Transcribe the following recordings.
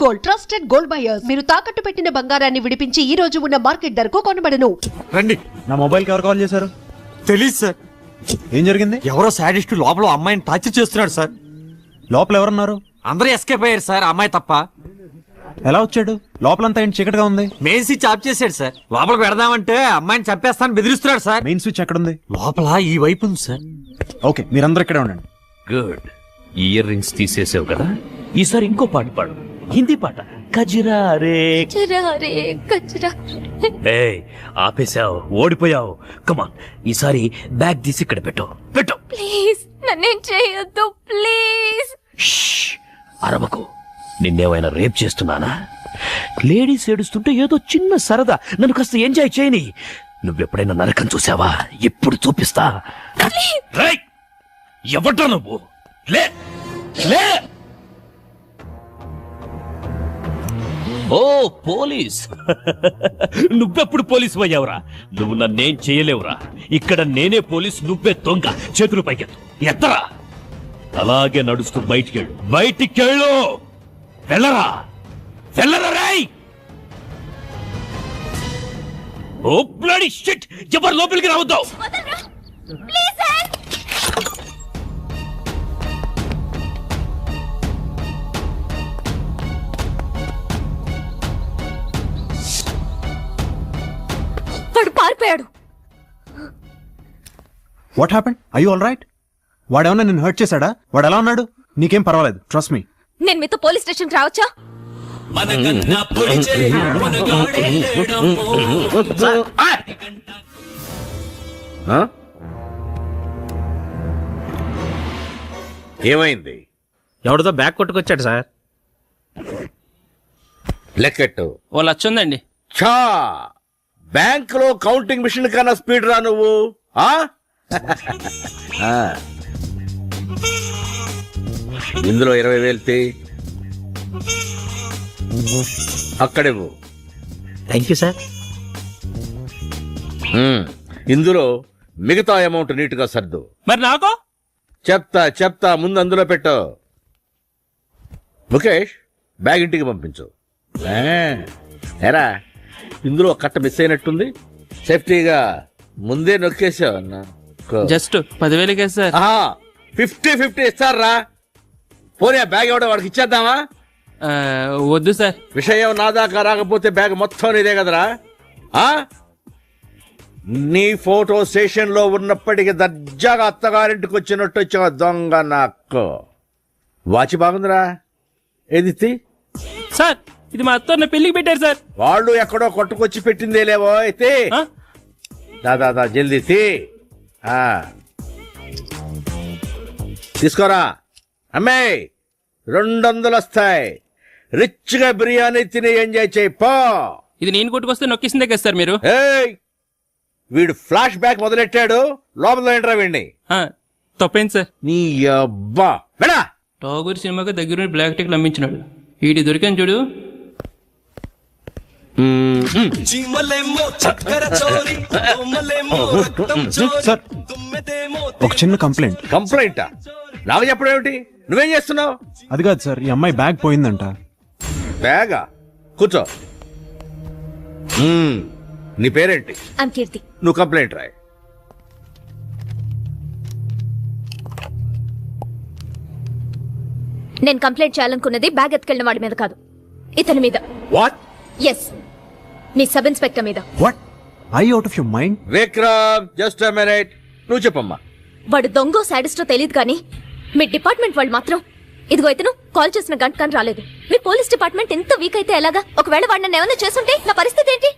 Gold, trusted gold buyers. మీరు తాకట్టు పెట్టిన బంగారాన్ని విడిపించి ఈ రోజు ఉన్న మార్కెట్ ధరకు కొనబడను. రండి. నా మొబైల్ కి ఎవరు కాల్ చేశారు? తెలీదు సార్. ఏం జరిగింది? ఎవరో సాడిస్ట్ లోపల అమ్మాయిని టార్చర్ చేస్తున్నాడు సార్. లోపల ఎవరున్నారు? అందరూ ఎస్కేప్ అయ్యారు సార్, అమ్మాయి తప్ప. ఎలా వచ్చాడు? లోపలంతా ఏంటి చీకటిగా ఉంది. మెయిన్ స్విచ్ ఆఫ్ చేశాడు సార్. లోపలికి పెడదామంటే అమ్మాయిని చంపేస్తాను బెదిరిస్తున్నాడు సార్. మెయిన్ స్విచ్ ఎక్కడుంది? లోపల ఈ వైపు ఉంది సార్. ఓకే, మీరందరూ ఇక్కడే ఉండండి. గుడ్. ఇయర్ రింగ్స్ తీసేసావు కదా, ఈసారి ఇంకో పాట పాడు, హిందీ పాట. కజరా రే కజరా. ఏయ్, ఆపేశావు, ఓడిపోయావు. కమాన్, ఈసారి బ్యాగ్ తీసి ఇక్కడ పెట్టు. ప్లీజ్ నన్నేం చేయొద్దు ప్లీజ్. అరవకు. నిన్నేమైనా రేప్ చేస్తున్నానా? లేడీస్ ఏడుస్తుంటే ఏదో చిన్న సరదా, నన్ను కాస్త ఎంజాయ్ చేయని. నువ్వెప్పుడైనా నరకం చూసావా? ఎప్పుడు చూపిస్తా. ఎవడ్రా నువ్వు? లే లే. ఓ పోలీస్. నువ్వెప్పుడు పోలీసు అయ్యావురా? నువ్వు నన్నేం చేయలేవురా. ఇక్కడ నేనే పోలీస్, నువ్వే దొంగ. చేతులు పైకెత్తు, ఎత్తరా. అలాగే నడుస్తూ బయటికెళ్ళు. బయటికెళ్ళు. వెళ్ళరా వెళ్ళరా రాయ్. ఓ బ్లడీ షిట్. ఎవరు లోపలికి రావద్దు. Please sir. వాడు పారిపోయాడు. What happened? I you all right? వాడేమన్నా నిన్ను హర్ట్ చేశాడా? వాడు ఎలా ఉన్నాడు? నీకేం పర్వాలేదు, ట్రస్ట్ మీ. నేను మీతో పోలీస్ స్టేషన్ రావచ్చా? ఏమైంది? ఎవరిదో బ్యాగ్ కొట్టుకొచ్చాడు సార్. లెక్కెట్టు. 1,00,000 ఉందండి. ఛా, బ్యాంక్ లో కౌంటింగ్ మిషన్ కన్నా స్పీడ్ రా నువ్వు. ఇందులో 20,000 తీ. అక్కడేవు. Thank you sir. ఇందులో మిగతా అమౌంట్ నీట్ గా సర్దు. మరి నాకు? చెప్తా ముందు అందులో పెట్టు. ముఖేష్, బ్యాగ్ ఇంటికి పంపించు. ఎరా, ఇందులో కట్ట మిస్ అయినట్టుంది. సేఫ్టీగా ముందే నొక్కేసావు. Just 10,000 sir. 50-50 ఇస్తారా? పోనీ ఆ బ్యాగ్ ఎవడో వాడికి ఇచ్చేద్దామా? వద్దు సార్. విషయం నా దాకా రాకపోతే బ్యాగ్ మొత్తం నీదే కదరా. నీ ఫోటో స్టేషన్ లో ఉన్నప్పటికీ దర్జాగా అత్తగారింటికి వచ్చినట్టు వచ్చా దొంగ. నాకు వాచి బాగుందిరా. ఏది సార్? ఇది మా అత్త పెళ్లికి పెట్టారు సార్. వాళ్ళు ఎక్కడో కొట్టుకొచ్చి పెట్టిందే లేవో. అయితే దాదా జల్దీ తీసుకోరా. అమ్మే 200 వస్తాయి. రిచ్ గా బిర్యానీ తిని ఎంజాయ్ చేయి పో. ఇది నేను కొట్టుకొస్తే నొక్కేసిందే కదా సార్ మీరు. వీడు ఫ్లాష్ బ్యాక్ మొదలెట్టాడు. లోపల ఏంట్రా వీడిని? తప్పేంది సార్? నీ అబ్బా వెళ్ళా. టాగూర్ సినిమాకి దగ్గర బ్లాక్ టికెట్లు అమ్మించినాడు. వీడి దొరికాను చూడు. సార్, ఒక చిన్న కంప్లైంటా? నాకు చెప్పడం ఏమిటి? నువ్వేం చేస్తున్నావు? అది కాదు సార్, ఈ అమ్మాయి బ్యాగ్ పోయిందంట. బ్యాగా? కూర్చో. నీ పేరేంటి? కీర్తి. నువ్వు కంప్లైంట్ రాయి. నేను కంప్లైంట్ చేయాలనుకున్నది బ్యాగ్ ఎత్తుకెళ్ళిన వాడి మీద కాదు, ఇతని మీద. వాట్? ఎస్, మీ సబ్ ఇన్స్పెక్టర్ మీద. What? I out of your mind? Vikram, just a minute. నువ్వు చెప్పమ్మా. వాడు దొంగో సాడిస్టో తెలియదు కానీ మీ డిపార్ట్మెంట్ వాళ్ళు మాత్రం ఇదిగో ఇతను కాల్ చేసిన గంట కానీ రాలేదు. మీ పోలీస్ డిపార్ట్మెంట్ ఎంత వీక్ అయితే ఎలాగా? ఒకవేళ వాడు నన్ను ఏమైనా చేస్తుంటే నా పరిస్థితి ఏంటి?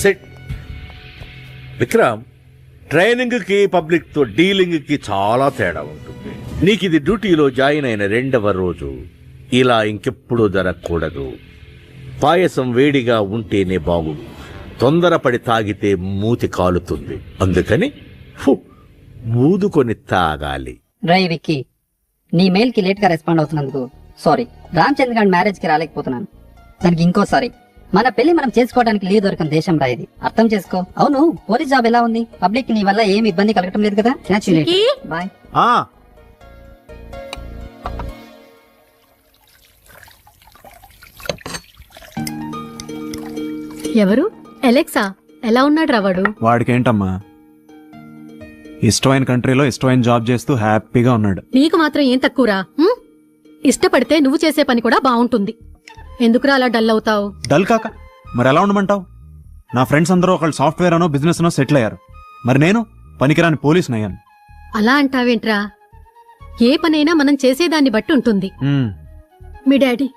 సెట్. విక్రమ్, ట్రైనింగ్ కి పబ్లిక్ తో డీలింగ్ కి చాలా తేడా ఉంటుంది. నీకు ఇది డ్యూటీలో జాయిన్ అయిన 2వ రోజు. ఇలా ఇంకెప్పుడు జరగకూడదు. పాయసం వేడిగా ఉంటేనే బాగుండు. తొందరపడి తాగితే మూతి కాలుతుంది. అందుకని ఊదుకొని తాగాలి. డ్రై విక్కీ, నీ మెయిల్ కి లేట్ గా రెస్పాండ్ అవుతున్నందుకు సారీ. రామచంద్ర గారి మ్యారేజ్ కి రాలేకపోతున్నాను. దానికి ఇంకోసారి. మన పెళ్లి మనం చేసుకోవడానికి లీవ్ దొరకని దేశం రా ఇది, అర్థం చేసుకో. అవును, పోలీస్ జాబ్ ఎలా ఉంది? పబ్లిక్ నీ వల్ల ఏమి ఇబ్బంది కలగటం లేదు కదా? బాయ్. ఎవరు? ఎలెక్సా? ఎలా ఉన్నాడు రావాడు? వాడికేంటమ్మా, ఇష్టమైన కంట్రీలో ఇష్టమైన జాబ్ చేస్తూ హ్యాపీగా ఉన్నాడు. నీకు మాత్రం ఏం తక్కువరా? ఇష్టపడితే నువ్వు చేసే పని కూడా బాగుంటుంది. ఎందుకురా అలా డల్ అవుతావు? డల్ కాక మరి ఎలా ఉండమంటావు? నా ఫ్రెండ్స్ అందరూ ఒకళ్ళు సాఫ్ట్వేర్ అనో బిజినెస్ అనో సెటిల్ అయ్యారు. మరి నేను పనికిరాని పోలీసుని అయ్యాను. అలా అంటావేంట్రా? ఏ పనైనా మనం చేసేదాన్ని బట్టి ఉంటుంది. మీ డాడీ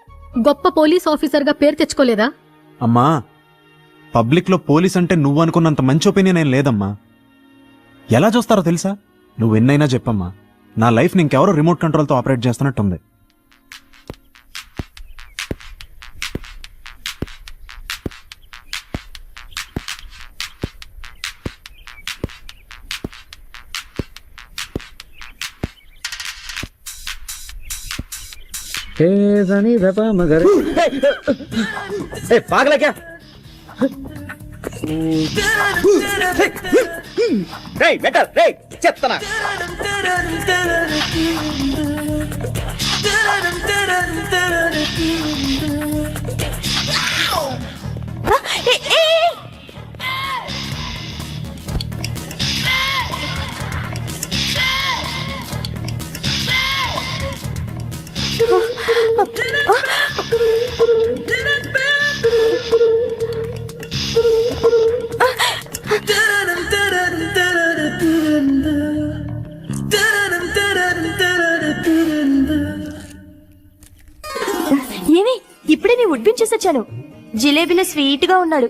గొప్ప పోలీస్ ఆఫీసర్గా పేరు తెచ్చుకోలేదా? అమ్మా, పబ్లిక్లో పోలీస్ అంటే నువ్వు అనుకున్నంత మంచి ఒపీనియన్ ఏం లేదమ్మా. ఎలా చూస్తారో తెలుసా? నువ్వు ఎన్నైనా చెప్పమ్మా, నా లైఫ్ని ఇంకెవరో రిమోట్ కంట్రోల్తో ఆపరేట్ చేస్తున్నట్టుంది. పాగలా క్యా చెప్తానా ఏమి ఇప్పుడే నీ ఉడ్బించేసొచ్చాను. జిలేబీలో స్వీట్ గా ఉన్నాడు.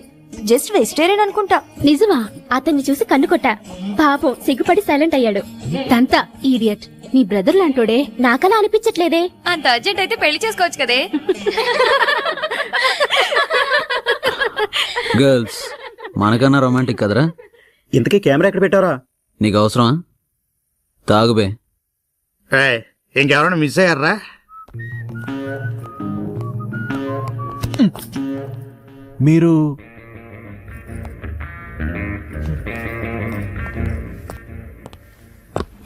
జస్ట్ వెజిటేరియన్ అనుకుంటా. నిజమా? అతన్ని చూసి కన్ను కొట్టా. పాపం సిగ్గుపడి సైలెంట్ అయ్యాడు. తంతా ఈడియట్. నీ బ్రదర్ లాంటోడే. నాకలా అనిపించట్లేదే. అంత అర్జెంట్ అయితే పెళ్లి చేసుకోవచ్చు కదే. గర్ల్స్ మనకన్నా రొమాంటిక్ కదరా? ఇంతకీ కెమెరా ఎక్కడ పెట్టారా? నీకు అవసరమా? తాగుబే. ఇంకెవరైనా మిస్ అయ్యారా? మీరు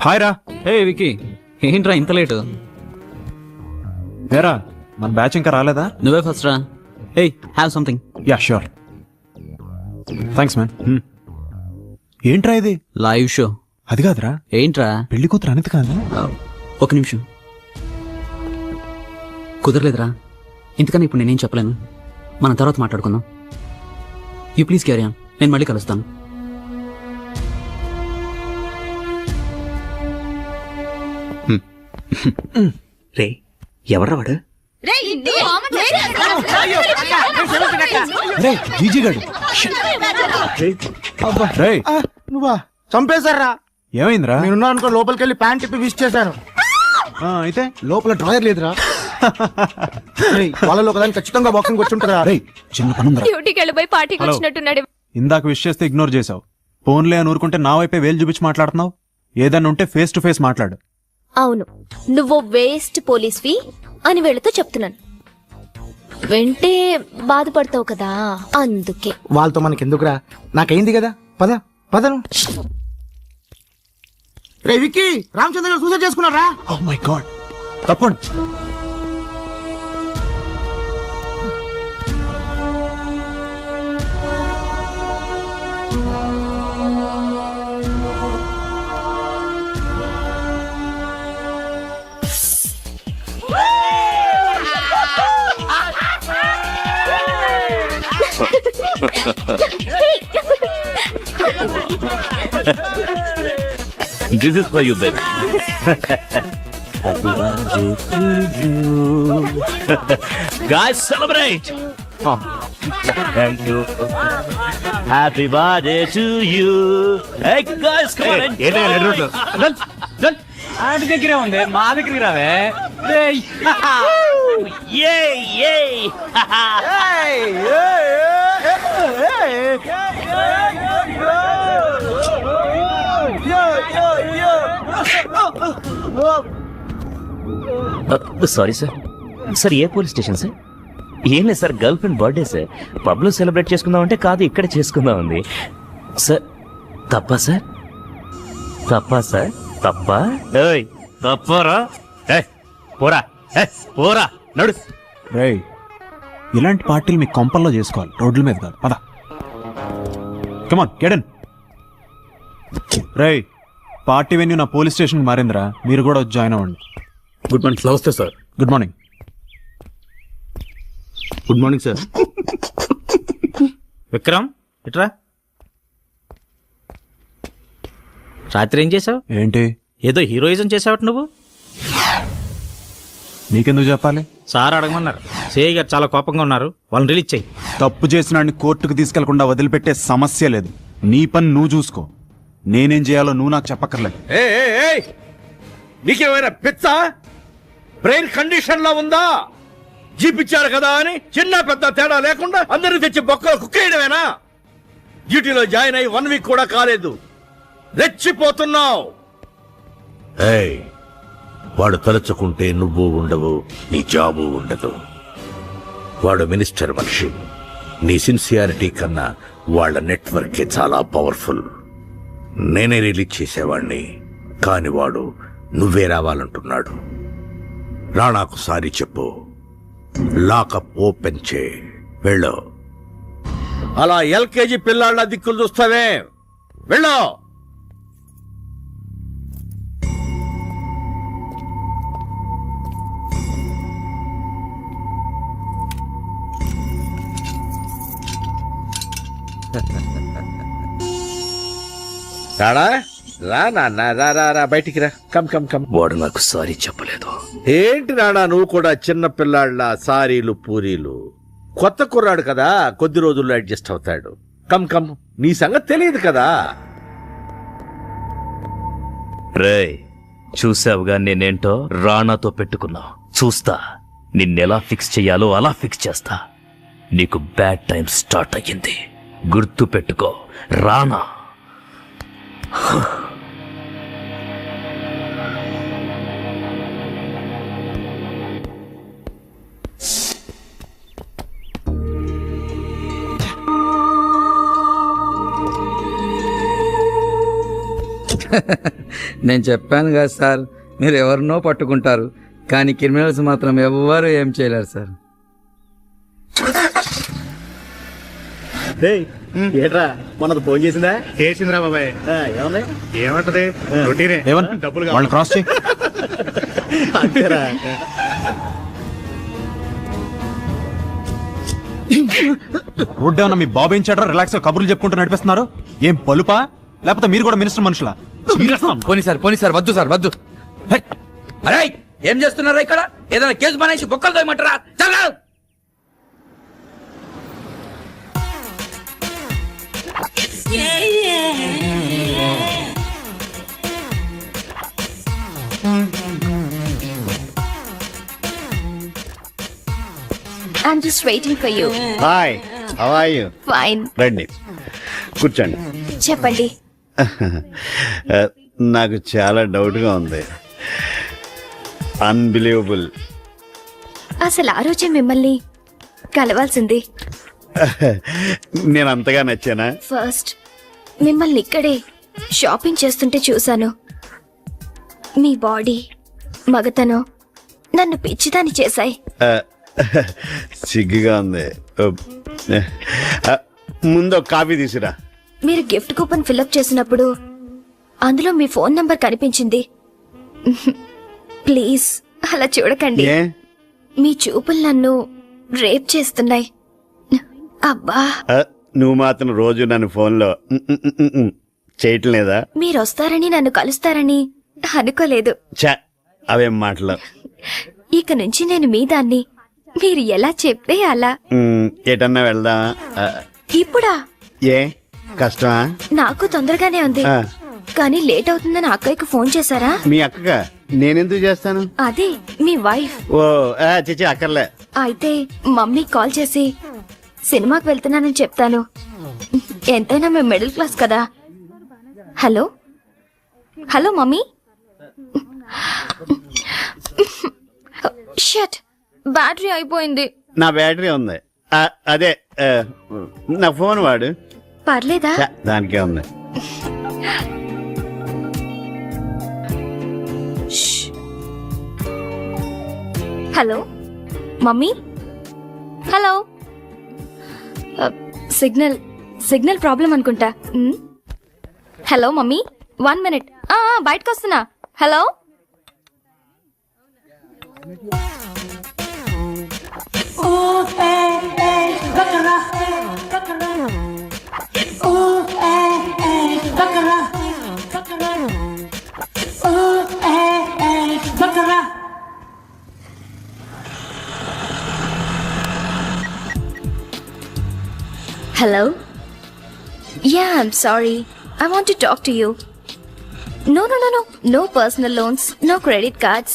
హాయ్ రా. హే వికీ, ఏంట్రా ఇంత లేటు? వేరా, మన బ్యాచ్ ఇంకా రాలేదా? నువ్వే ఫస్ట్ రా. Hey, have something. Yeah sure. Thanks man. ఏంట్రా ఇది? Live show. అది కాదురా. ఏంట్రా? పెళ్లి కూతురు అనేది కాదు. ఒక నిమిషం. కుదరలేదురా. ఇంతకన్నా ఇప్పుడు నేనేం చెప్పలేను. మనం తర్వాత మాట్లాడుకుందాం. You please carry on. నేను మళ్ళీ కలుస్తాను. రే, ఎవడ్రా వాడు? జీజీ గాడు. రేయ్, నువ్వా? చంపేశారా? ఏమైందిరా? నేనున్నా అనుకో లోపలికి వెళ్ళి ప్యాంట్ ఇప్పి విష్ చేశాను. అయితే లోపల డ్రాయర్ లేదురా. వాళ్ళలో ఒకదాన్ని ఖచ్చితంగా బాక్సింగ్ వచ్చి ఉంటుందా? రేయ్, చిన్న పనుందిరా. డ్యూటీకి వెళ్ళిపోయి పార్టీకి వచ్చినట్టున్నాడు. ఇందాక విష్ చేస్తే ఇగ్నోర్ చేసావు. ఫోన్లే అని ఊరుకుంటే నా వైపే వేలు చూపించి మాట్లాడుతున్నావు. ఏదన్నా ఉంటే ఫేస్ టు ఫేస్ మాట్లాడు. అవును, నువ్వు వేస్ట్ పోలీస్వి అని వీళ్ళతో చెప్తున్నాను. వెంటే బాధపడతావు కదా, అందుకే. వాళ్ళతో మనకి ఎందుకురా? నాకైంది కదా. పద పదను. రే విక్కీ, రామచంద్ర గారు సూసైడ్ చేసుకున్నారా? ఓ మై గాడ్, తప్పండి. This is for you, baby. Guys, celebrate! Thank you. Happy birthday to you. Hey guys, come on. ఆయన దగ్గరే ఉంది, మా దగ్గరికి రావే. Sorry sir. సార్ ఏ పోలీస్ స్టేషన్ సార్? ఏం లేదు sir, girl friend birthday sir. పబ్లో సెలబ్రేట్ చేసుకుందాం అంటే కాదు, ఇక్కడే చేసుకుందాం ఉంది సార్. తప్పా సార్? తప్పా సార్? తప్పా? తప్పరా? పోరా పోరా నడు. రేయ్, ఇలాంటి పార్టీలు మీ కొంపల్లో చేసుకోవాలి, రోడ్ల మీద కాదు. పద. Come on get in. రేయ్, పార్టీ వెన్యూ నా పోలీస్ స్టేషన్ మారిందిరా, మీరు కూడా వచ్చి జాయిన్ అవ్వండి. Good morning. నమస్తే sir. Good morning. Good morning sir. Vikram ఇట్రా. రాత్రి ఏం చేసావు? ఏంటి? ఏదో హీరోయిజం చేసావట నువ్వు. నీకెందుకు చెప్పాలి? సార్ అడగమన్నారు. సిఐ గారు చాలా కోపంగా ఉన్నారు, వాళ్ళని రిలీజ్ చేయి. తప్పు చేసిన కోర్టుకు తీసుకెళ్లకుండా వదిలిపెట్టే సమస్య లేదు. నీ పని నువ్వు చూసుకో. నేనేం చేయాలో నువ్వు నాకు చెప్పక్కర్లేదు. నీకేమైనా పిచ్చా? బ్రెయిన్ కండిషన్ లో ఉందా? జీపిచ్చారు కదా అని చిన్న పెద్ద తేడా లేకుండా అందరూ తెచ్చి బొక్కలు కుక్కేయడమేనా? డ్యూటీలో జాయిన్ అయ్యి 1 వీక్ కూడా కాలేదు, రెచ్చిపోతున్నావు. వాడు తలుచుకుంటే నువ్వు ఉండవు, నీ జాబు ఉండదు. వాడు మినిస్టర్ మనిషి. నీ సిన్సియారిటీ కన్నా వాళ్ళ నెట్వర్కే చాలా పవర్ఫుల్. నేనే రిలీజ్ చేసేవాణ్ణి, కాని వాడు నువ్వే రావాలంటున్నాడు. రాణాకు సారీ చెప్పు, లాకప్ ఓపెన్ చే, వెళ్ళు. అలా ఎల్కేజీ పిల్లాళ్ళ దిక్కులు చూస్తావే, వెళ్ళు. రాడా, రా నాన్న, రా రా రా, బయటికి రా. Come come come. వాడు నాకు సారీ చెప్పలేదు. ఏంటి రాడా నువ్వు కూడా చిన్న పిల్లాళ్ళ సారీలు పూరీలు? కొత్త కుర్రాడు కదా, కొద్ది రోజుల్లో అడ్జస్ట్ అవుతాడు. కమ్ కమ్, నీ సంగతి తెలియదు కదా. రేయ్, చూసావుగా నేనేంటో? రాణాతో పెట్టుకున్నా. చూస్తా నిన్నెలా ఫిక్స్ చెయ్యాలో అలా ఫిక్స్ చేస్తా. నీకు బ్యాడ్ టైం స్టార్ట్ అయ్యింది, గుర్తు పెట్టుకో. రాణా నేను చెప్పాను కదా సార్, మీరు ఎవరినో పట్టుకుంటారు, కానీ క్రిమినల్స్ మాత్రం ఎవ్వరూ ఏం చేయలేరు సార్. ఏట్రా మనది ఫోన్ చేసిందా? చేసిందిరా బాబాయ్. ఏమన్నా ఏమంటది? రొటీనే. డబ్బులు వాళ్ళని క్రాస్ చేయి. అంతేరా. రోడ్డు ఏమన్నా మీ బాబు ఏం చేయడం? రిలాక్స్ కబుర్లు చెప్పుకుంటూ నడిపిస్తున్నారు. ఏం పలుపా, లేకపోతే మీరు కూడా మినిస్టర్ మనుషులా? పోనీ సార్ వద్దు సార్, వద్దు. అరే ఏం చేస్తున్నారా ఇక్కడ? ఏదైనా కేసు మానేసి బొక్కలు తోయమంటారా? చాలా I'm just waiting for you. Hi, how are you? Fine. రండి కూర్చోండి. చెప్పండి. నాకు చాలా డౌట్గా ఉంది. అన్బిలీవబుల్. అసలు ఆ రోజే మిమ్మల్ని కలవాల్సింది. నేను అంతగా నచ్చానా? ఫస్ట్ మిమ్మల్ని ఇక్కడే షాపింగ్ చేస్తుంటే చూశాను. మీ బాడీ, మగతనం నన్ను పిచ్చిదాన్ని చేశాయి. సిగ్గుగా ఉంది. ముందు కాఫీ తీసురా. మీరు గిఫ్ట్ కూపన్ ఫిల్అప్ చేసినప్పుడు అందులో మీ ఫోన్ నంబర్ కనిపించింది. ప్లీజ్ అలా చూడకండి. మీ చూపులు నన్ను రేప్ చేస్తున్నాయి. అబ్బా, నువ్వు మాత్రం రోజు నన్ను ఫోన్లో చేయటం లేదా? మీరు వస్తారని నన్ను కలుస్తారని అనుకోలేదు. చా, అవేం మాటలు. ఇక నుంచి నేను మీ దాన్ని, మీరు ఎలా చెప్తే అలా. ఏటన్నా వెళ్దామా? ఇప్పుడా? ఏ కష్టమా? నాకు తొందరగానే ఉంది, కానీ లేట్ అవుతుందని అక్కయ్యకు ఫోన్ చేశారా? మీ అక్కగా నేనెందుకు చేస్తాను? అదే మీ వైఫ్. ఓ చిచి, అక్కర్లే. అయితే మమ్మీ కాల్ చేసి సినిమాకి వెళ్తున్నానని చెప్తాను. ఎంతైనా మేము మిడిల్ క్లాస్ కదా. Hello hello mummy. Shut, battery అయిపోయింది. నా బ్యాటరీ ఉంది. అదే నా ఫోన్ వాడు. పర్లేదా? దానికే ఉంది. Hello mummy. Hello. Signal signal problem అనుకుంటా. Hello mummy, 1 minute. బయటకు వస్తున్నా. Hello. Hello? Yeah, I'm sorry. I want to talk to you. No. No personal loans, no credit cards.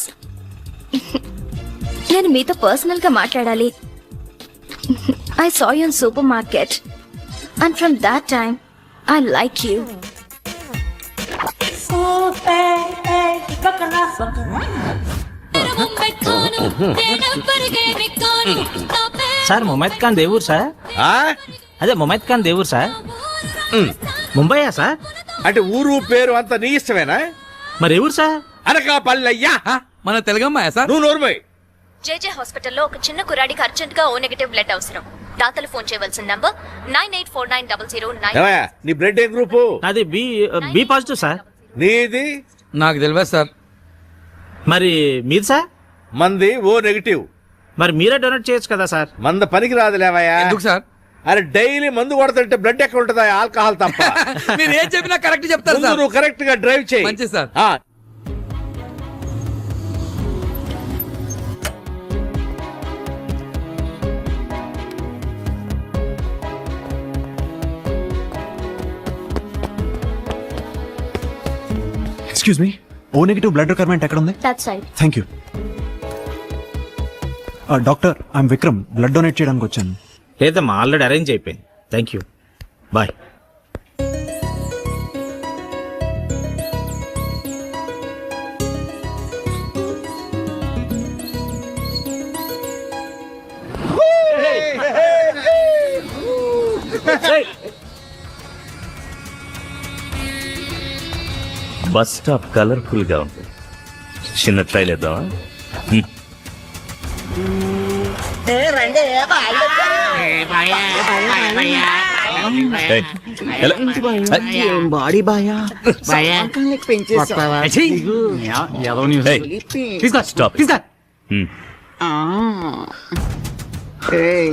నేను మీతో పర్సనల్గా మాట్లాడాలి. I saw you in supermarket. And from that time, I like you. Sir Mumaith Khan Devur sir. అదే Mumaith Khan Devur sir. ముంబైయా sir? అంటే ఊరు పేరు అంతా నీ ఇష్టమేనా? మరి ఎవరు సార్? అనకాపల్లయ్యా. మన తెలుగమ్మాయా సార్? నువ్వు నోర్మై. జేజే హాస్పిటల్లో ఒక చిన్న కుర్రాడికి అర్జెంట్ గా O నెగటివ్ బ్లడ్ అవసరం. దాతలు ఫోన్ చేయవలసిన నంబర్ 98490009. ఏమయ్యా, నీ బ్లడ్ ఏ గ్రూపు? అది బి పాజిటివ్ సార్. నీది? నాకు తెలియదు సార్. మరి మీది సార్? మంది O నెగటివ్. మరి మీరే డొనేట్ చేయొచ్చు కదా సార్. మంద పనికి రాదులేవయ్యా. ఎందుకు సార్? అరే డైలీ మందు కొడుతుంటే బ్లడ్ ఎక్కడ ఉంటుందా? ఆల్కహాల్ తప్ప. మీరు ఏం చెప్పినా కరెక్ట్ చెప్తారు సార్. నువ్వు కరెక్ట్ గా డ్రైవ్ చేయి. మంచిది sir. Excuse me, O negative blood requirement ఎక్కడ ఉంది? That's right. Thank you. Doctor, I'm Vikram, blood donate చేయడానికి వచ్చాను. లేదమ్మా, ఆల్రెడీ అరేంజ్ అయిపోయింది. Thank you, bye. Bus stop colourful గా ఉంది. చిన్న ట్రైల్ వేద్దామా? బాడీ బాయా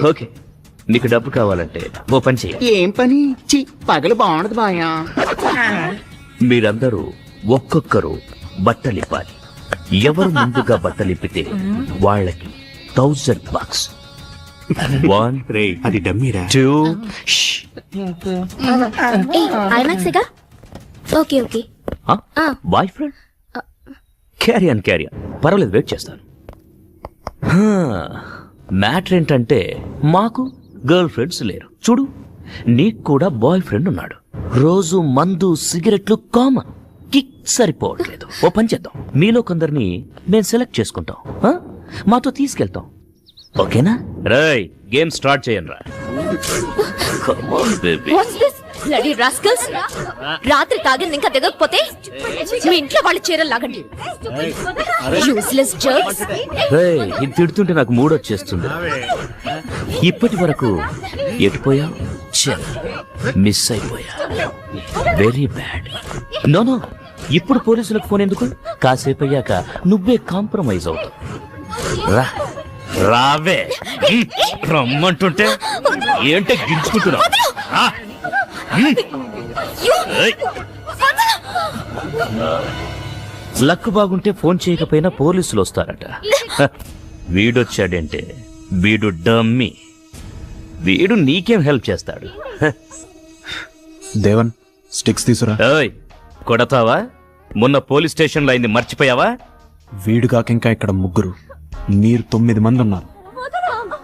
ఓకే, నీకు డబ్బు కావాలంటే ఓ పని చేయ. ఏం పని? పగలు బాగుండదు బాయా. మీరందరూ ఒక్కొక్కరు బట్టలిప్పాలి. ఎవరు ముందుగా బట్టలిప్పితే వాళ్ళకి $1000. 1 అది డమ్మీరా. 2 ఐమాక్స్గా okay. Boy friend, carry on. పర్వాలేదు, వెయిట్ చేస్తాను. మ్యాటర్ ఏంటంటే మాకు గర్ల్ ఫ్రెండ్స్ లేరు. చూడు, నీకు కూడా బాయ్ ఫ్రెండ్ ఉన్నాడు. రోజు మందు సిగరెట్లు కామన్. కిక్ సరిపోవట్లేదు. ఓ పని చేద్దాం, మీలో కొందరిని మేము సెలెక్ట్ చేసుకుంటాం, మాతో తీసుకెళ్తాం. ఓకేనా? రై, గేమ్ స్టార్ట్ చేయండి రా. బ్లడీ రాస్కల్స్, రాత్రి తాగింది ఇంకా దిగకపోతే మీ ఇంట్లో వాళ్ళ చీరలు లాగండి. Useless jerks. ఇది తిడుతుంటే నాకు మూడొచ్చేస్తుంది. ఇప్పటి వరకు ఎటుపోయా? మిస్ అయిపోయా. Very bad. నో, ఇప్పుడు పోలీసులకు ఫోన్ ఎందుకు? కాసేపు అయ్యాక నువ్వే కాంప్రమైజ్ అవుతావు. రావే, రమ్మంటుంటే ఏంటే గించుకుంటున్నావు? లక్ బాగుంటే ఫోన్ చేయకపోయినా పోలీసులు వస్తారట. వీడొచ్చాడంటే వీడు డమ్మీ. వీడు నీకేం హెల్ప్ చేస్తాడు? దేవన్, స్టిక్స్ తీసురా. కొడతావా? మొన్న పోలీస్ స్టేషన్ లో అయింది మర్చిపోయావా? వీడు కాక ఇంకా ఇక్కడ ముగ్గురు, మీరు 9 మంది ఉన్నారు.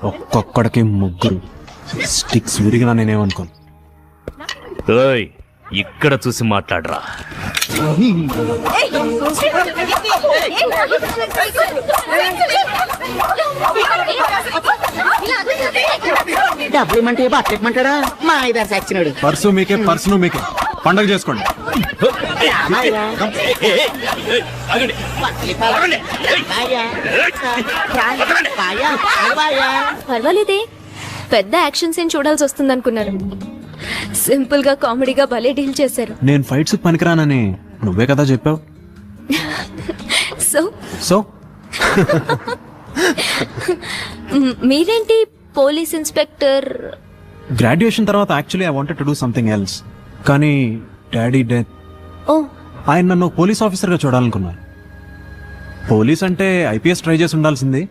ఒక్కొక్కడికి 3 స్టిక్స్ విరిగినా నేనేమనుకోను. ఇక్కడ చూసి మాట్లాడరా. డబ్బులు ఇమ్మంటే బట్టమంటాడా? మా ఐదారు సచ్చినాడు. పర్సు మీకే, పర్సును మీకే. పండగ చేసుకోండి. పర్వాలేదే, పెద్ద యాక్షన్ సీన్ చూడాల్సి వస్తుంది అనుకున్నాను. సింపుల్ గా కామెడీగా భలే డీల్ చేశారు. నేను ఫైట్స్ పనికిరానని నువ్వే కదా చెప్పావు. సో సో మీరేంటి పోలీస్ ఇన్స్పెక్టర్? గ్రాడ్యుయేషన్ తర్వాత actually I wanted to do something else, కానీ డాడీ డెత్. ఓ, ఆయన నన్ను పోలీస్ ఆఫీసర్గా చూడాలనుకున్నారు. పోలీస్ అంటే ఐపీఎస్ ట్రై చేసి ఉండాల్సింది,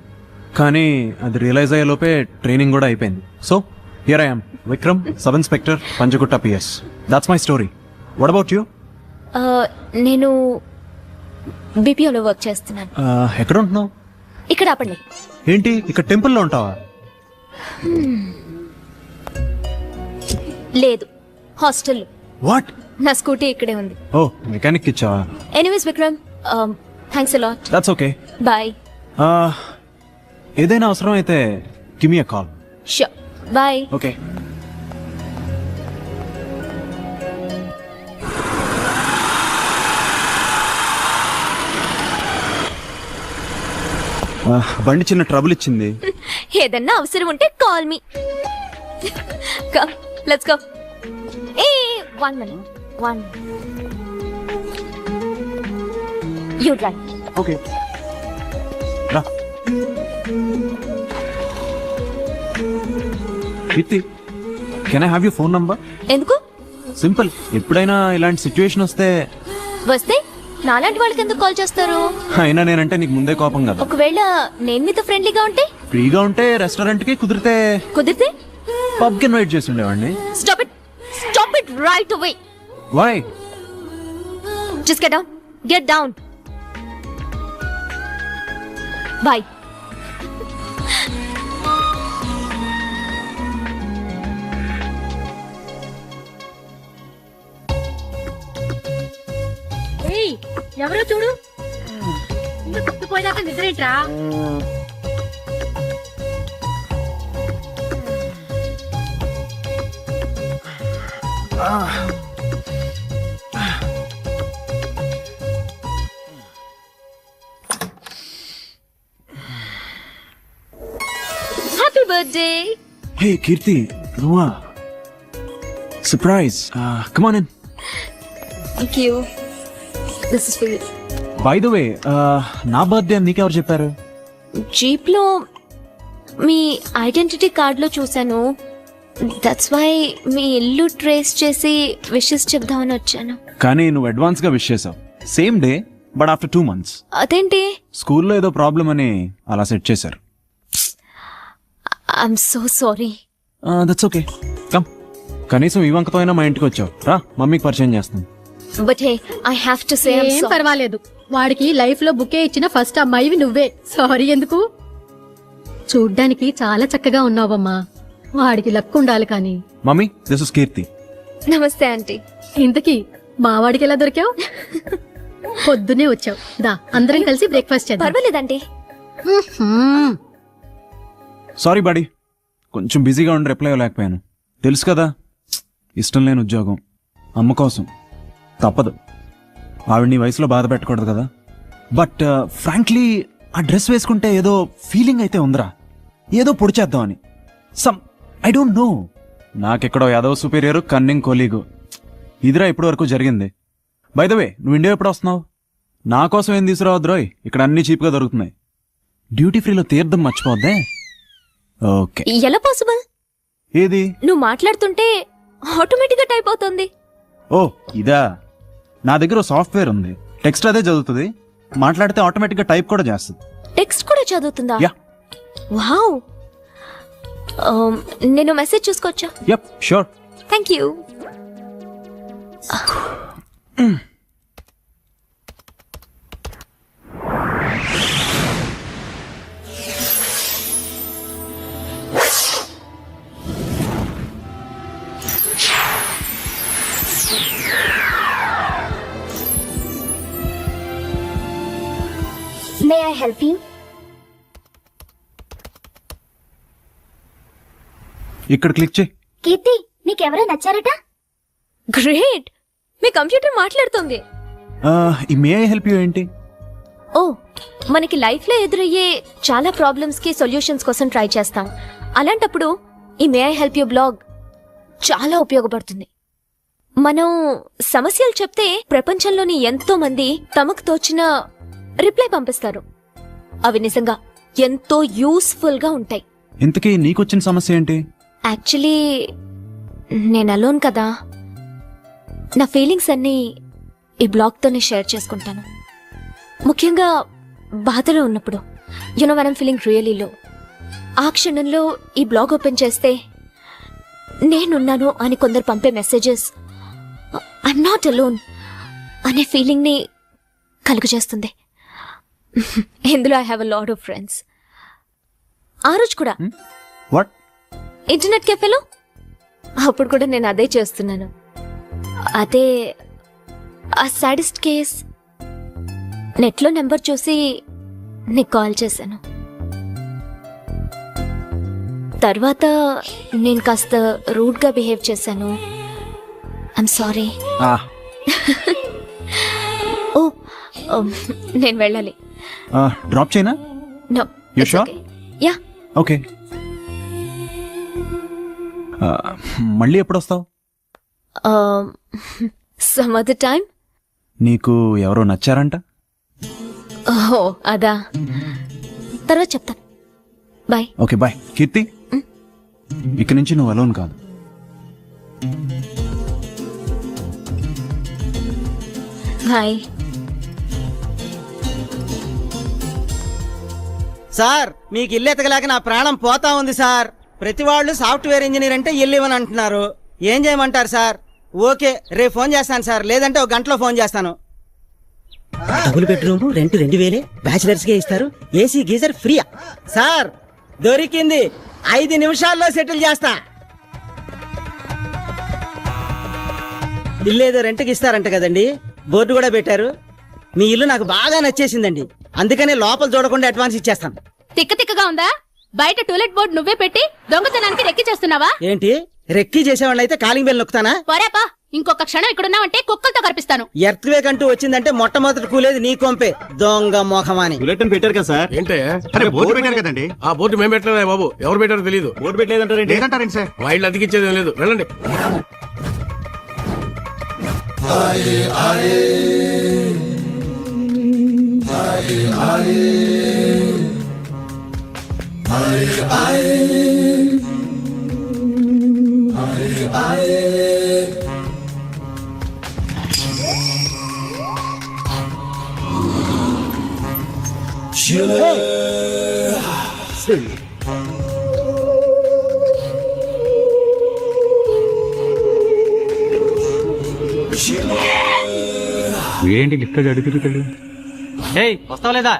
కానీ అది రియలైజ్ అయ్యే లోపే ట్రైనింగ్ కూడా అయిపోయింది. So here I am, Vikram, sub inspector, Panjagutta PS. That's my story. What about you? నేను బీపీఓలో వర్క్ చేస్తున్నాను. ఎక్కడ ఉంటున్నావు? ఇక్కడ ఆపండి. ఏంటి ఇక్కడ టెంపుల్లో ఉంటావా? లేదు, హాస్టల్. వాట్? నా స్కూటీ ఇక్కడే ఉంది. ఓ, మెకానిక్ ఇచ్చావా? Anyways Vikram, thanks a lot. That's okay. Bye. ఏదైనా అవసరం అయితే give me a call. Sure, bye. Okay. బండి చిన్న ట్రబుల్ ఇచ్చింది. ఏదన్నా అవసరం ఉంటే call me. Come, let's go. A 1 minute. 1 you drive. Okay, రా. Keerthi, can I have your phone number? ఎందుకు? సింపుల్, ఎప్పుడైనా ఇలాంటి సిచ్యువేషన్ వస్తే నాలాంటి వాళ్ళకి ఎందుకు కాల్ చేస్తారు? అయినా నేనంటే నీకు ముందే కోపం కదా. ఒకవేళ నేను మీతో ఫ్రెండ్లీగా ఉంటే? ఫ్రీగా ఉంటే రెస్టారెంట్ కి, కుదిరితే పబ్ కి ఇన్వైట్ చేసి ఉండేవాడిని. Stop it right away. Why? Just get down. Get down. Bye. ఎవరో చూడు. తప్పిపోయేదాకా నిద్రేట్రా? Happy birthday. Hey Kirti, Noah. Surprise. Come on in. Thank you. This is for you. By the way, నా birthday నీకెవరు చెప్పారు? Jeep లో మీ identity card లో చూసాను. That's why me ఇల్లు trace చేసి wishes చెప్దామని వచ్చాను. కానీ నువ్వు అడ్వాన్స్ గా విష్ చేసావు. Same day but after 2 months. అదేంటి? స్కూల్లో ఏదో ప్రాబ్లం అని అలా సెట్ చేశారు. I'm so sorry. That's okay. Come, కనీసం ఈ వంకతో అయినా మా ఇంటికి వచ్చావు. రా, మమ్మీకి పరిచయం చేస్తాను. But hey, I have to say I'm ఏం పర్వాలేదు. వాడికి లైఫ్ లో బుకే ఇచ్చిన ఫస్ట్ అమ్మాయివి నువ్వే. సారీ ఎందుకు? చూడ్డానికి చాలా చక్కగా ఉన్నావమ్మా. వాడికి లక్ ఉండాలి కానీ. మమ్మీ, దిస్ ఇస్ కీర్తి. నమస్తే ఆంటీ. ఇంతకీ మావాడికి ఎలా దొరికావు? పొద్దునే వచ్చావు. దా, అందరం కలిసి బ్రేక్ఫాస్ట్ చేద్దాం. పర్వాలేదండి. సారీ బాడీ, కొంచెం బిజీగా ఉండి రిప్లై ఇవ్వలేకపోయాను. తెలుసు కదా, ఇష్టం లేని ఉద్యోగం, అమ్మ కోసం తప్పదు. ఆవిడ నీ వయసులో బాధ పెట్టకూడదు కదా. బట్ ఫ్రాంక్లీ ఆ డ్రెస్ వేసుకుంటే ఏదో ఫీలింగ్ అయితే ఉందిరా, ఏదో పొడి చేద్దామని. సమ్ ఐ డోంట్ నో, నాకెక్కడో యాదవ్ సుపీరియర్ కన్నింగ్ కొలీగు ఇదిరా ఇప్పటి వరకు జరిగింది. బై ద వే, నువ్వు ఇండియా ఎప్పుడు వస్తున్నావు? నా కోసం ఏం తీసుకురావద్దురోయ్, ఇక్కడ అన్ని చీప్గా దొరుకుతున్నాయి. డ్యూటీ ఫ్రీలో తీర్థం మర్చిపోద్దే. ఓకే. ఎలా పాసిబుల్? ఏది? నువ్వు మాట్లాడుతుంటే ఆటోమేటిక్ గా టైప్ అవుతుంది. ఓ ఇదా, నా దగ్గర సాఫ్ట్వేర్ ఉంది, టెక్స్ట్ అదే చదువుతుంది, మాట్లాడితే ఆటోమేటిక్ గా టైప్ కూడా చేస్తుంది. టెక్స్ట్ కూడా చదువుతుందా? యా. వావ్. నేను మెసేజ్ చూసుకోవచ్చా? Yup, sure. Thank you. May I help you? ఇక్కడ క్లిక్ చేయి. కీర్తి, నీకెవరో నచ్చారట? గ్రేట్, మీ కంప్యూటర్ మాట్లాడుతుంది. ఈ మే ఐ హెల్ప్ యూ ఏంటి? ఓ, మనకి లైఫ్ లో ఎదురయ్యే చాలా ప్రాబ్లమ్స్ కి సొల్యూషన్స్ కోసం ట్రై చేస్తాం. అలాంటప్పుడు ఈ may I help you blog చాలా ఉపయోగపడుతుంది. మనం సమస్యలు చెప్తే ప్రపంచంలోని ఎంతో మంది తమకు తోచిన రిప్లై పంపిస్తారు. అవి నిజంగా ఎంతో యూస్ఫుల్ గా ఉంటాయి. ఇంతకీ నీకొచ్చిన సమస్య ఏంటి? యాక్చువల్లీ నేను అలోన్ కదా, నా ఫీలింగ్స్ అన్నీ ఈ బ్లాగ్తోనే షేర్ చేసుకుంటాను. ముఖ్యంగా బాధలో ఉన్నప్పుడు, you know when I'm feeling really లో, ఆ క్షణంలో ఈ బ్లాగ్ ఓపెన్ చేస్తే నేనున్నాను అని కొందరు పంపే మెసేజెస్ ఐఎమ్ నాట్ అలోన్ అనే ఫీలింగ్ ని కలుగజేస్తుంది. ఇందులో I have a lot of friends. ఆ రోజు కూడా వాట్ ఇంటర్నెట్ కెఫేలో అప్పుడు కూడా నేను అదే చేస్తున్నాను. అదే ఆ సాడెస్ట్ కేస్. నెట్లో నెంబర్ చూసి నీకు కాల్ చేశాను. తర్వాత నేను కాస్త రూడ్ గా బిహేవ్ చేశాను. I'm sorry. ఓ నేను వెళ్ళాలి. డ్రాప్ చేయనా? No. You sure? Yeah. Okay. మళ్ళీ ఎప్పుడు వస్తావు? Some other time. నీకు ఎవరో నచ్చారంట? ఓహో అదా, తర్వాత చెప్తాను. బాయ్. Okay bye. కీర్తి, ఇక నుంచి నువ్వు అలోన్ కాదు. బాయ్. సార్, మీకు ఇల్లు ఎతకలేక నా ప్రాణం పోతా ఉంది సార్. ప్రతి వాళ్ళు సాఫ్ట్వేర్ ఇంజనీర్ అంటే ఇల్లు ఇవ్వని అంటున్నారు. ఏం చేయమంటారు సార్? ఓకే, రేపు ఫోన్ చేస్తాను సార్, లేదంటే ఒక గంటలో ఫోన్ చేస్తాను. డబుల్ బెడ్రూమ్ రెంట్ 2000 బ్యాచిలర్స్ కే ఇస్తారు. AC geyser ఫ్రీయా? సార్ దొరికింది, 5 నిమిషాల్లో సెటిల్ చేస్తా. ఇల్లు ఏదో రెంట్కి ఇస్తారంట కదండి, బోర్డు కూడా పెట్టారు. మీ ఇల్లు నాకు బాగా నచ్చేసిందండి, అందుకనే లోపల చూడకుండా అడ్వాన్స్ ఇచ్చేస్తాను. తిక్కగా ఉందా? బయట టూలెట్ బోర్డు నువ్వే పెట్టి దొంగతనానికి రెక్కి చేస్తున్నావా? ఏంటి, రెక్కి చేసేవాళ్ళ అయితే కాలింగ్ బెల్ నొక్కుతానా? పోరాపా, ఇంకొక క్షణం ఇక్కడున్నావంటే కుక్కలతో కనిపిస్తాను. ఎర్త్వేక్ అంటూ వచ్చిందంటే మొట్టమొదటి కూలేది నీ కొంపే, దొంగ మొఖమాని. పెట్టారు కదా సార్. ఏంటే బోర్డు పెట్టారు కదండి. ఆ బోర్డు మేము పెట్టలేదా బాబు? ఎవరు పెట్టారో తెలియదు. బోర్డు పెట్టలేదంటారేంటి సార్? వైల్డ్ అతికిచ్చేది లేదు. వెళ్ళండి. వీడేంటి లిఫ్ట్ అడుగుతాడు? ఏయ్, వస్తావు లేదా?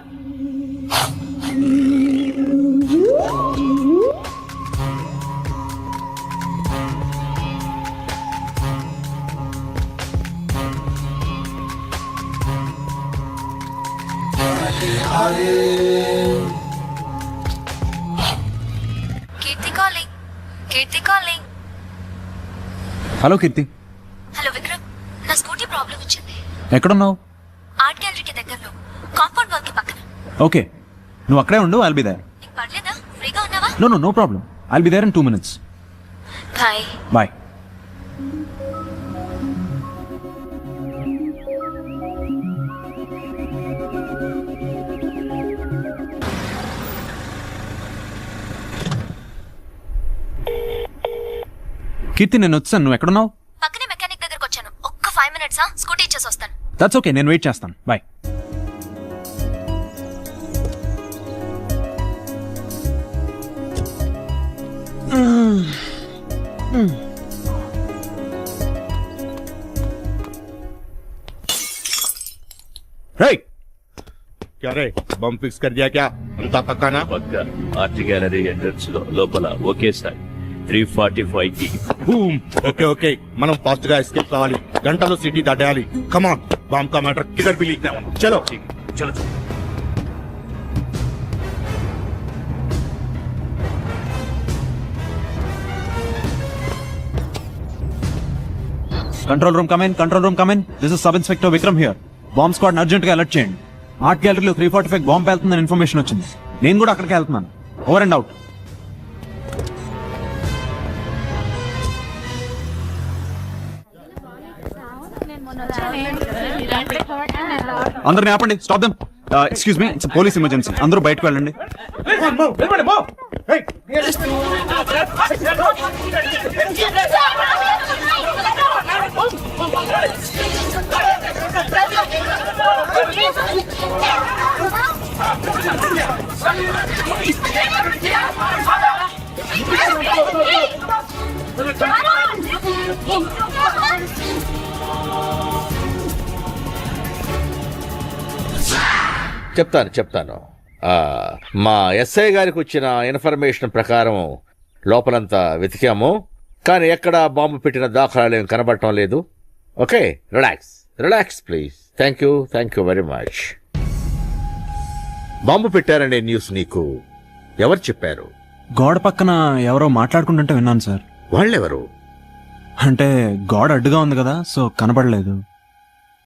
Keerthi calling. Keerthi calling. Hello Keerthi. Hello Vikram, నా స్కూటీ ప్రాబ్లం వచ్చింది. ఎక్కడున్నావు? ఆర్ట్ గ్యాలరీకి దగ్గరలో, కాంపౌండ్ వాల్ కి పక్కన. ఓకే, నువ్వు అక్కడే ఉండు, ఐల్ బి దేర్. నీకు పర్లేదా? ఫ్రీగా ఉన్నావా? No problem, I'll be there in 2 minutes. Bye. Bye. Keerthi, నేను వచ్చాను, నువ్వు ఎక్కడున్నావు? పక్కనే మెకానిక్ దగ్గరకు వచ్చాను. ఒక్క 5 minutes స్కూటీ ఇచ్చేసి వస్తాను. దట్స్ ఓకే, నేను వెయిట్ చేస్తాను. బాయ్. क्या रे, बम फिक्स कर दिया क्या? अंता पक्का ना? పక్క ఆర్ట్ గ్యాలరీ ఎంట్రన్స్ లో లోపల ఒకేసారి 345 కి బూమ్. ఓకే ఓకే, మనం ఫాస్ట్ గా ఎస్కేప్ కావాలి. గంటలో సిటీ దాటేయాలి. కమాన్, బాంబ్ కా मैटर किधर भी लीक ना हो. चलो चलो. Control room come in. This is sub inspector Vikram here. Bomb squad urgent గా అలర్ట్ చేయండి. ఆర్ట్ గ్యాలరీలో 345 బాంబ్ పేలుతుందని ఇన్ఫర్మేషన్ వచ్చింది. నేను కూడా అక్కడికి వెళ్తున్నాను. Over and out. అందరిని ఆపండి, stop them. Excuse me, it's police emergency, అందరూ బయటకు వెళ్ళండి. చెప్తాను. మా ఎస్ఐ గారికి వచ్చిన ఇన్ఫర్మేషన్ ప్రకారం లోపలంతా వెతికాము, కానీ ఎక్కడ బాంబు పెట్టిన దాఖలాలు ఏం కనబడటం లేదు. Okay, relax please. Thank you very much. Bomb పెట్టారనే న్యూస్ నీకు ఎవరు చెప్పారు? గోడ పక్కన ఎవరో మాట్లాడుకుంటుంటే విన్నాను సార్. వాళ్ళెవరు? అంటే గోడ అడ్డుగా ఉంది కదా, సో కనబడలేదు.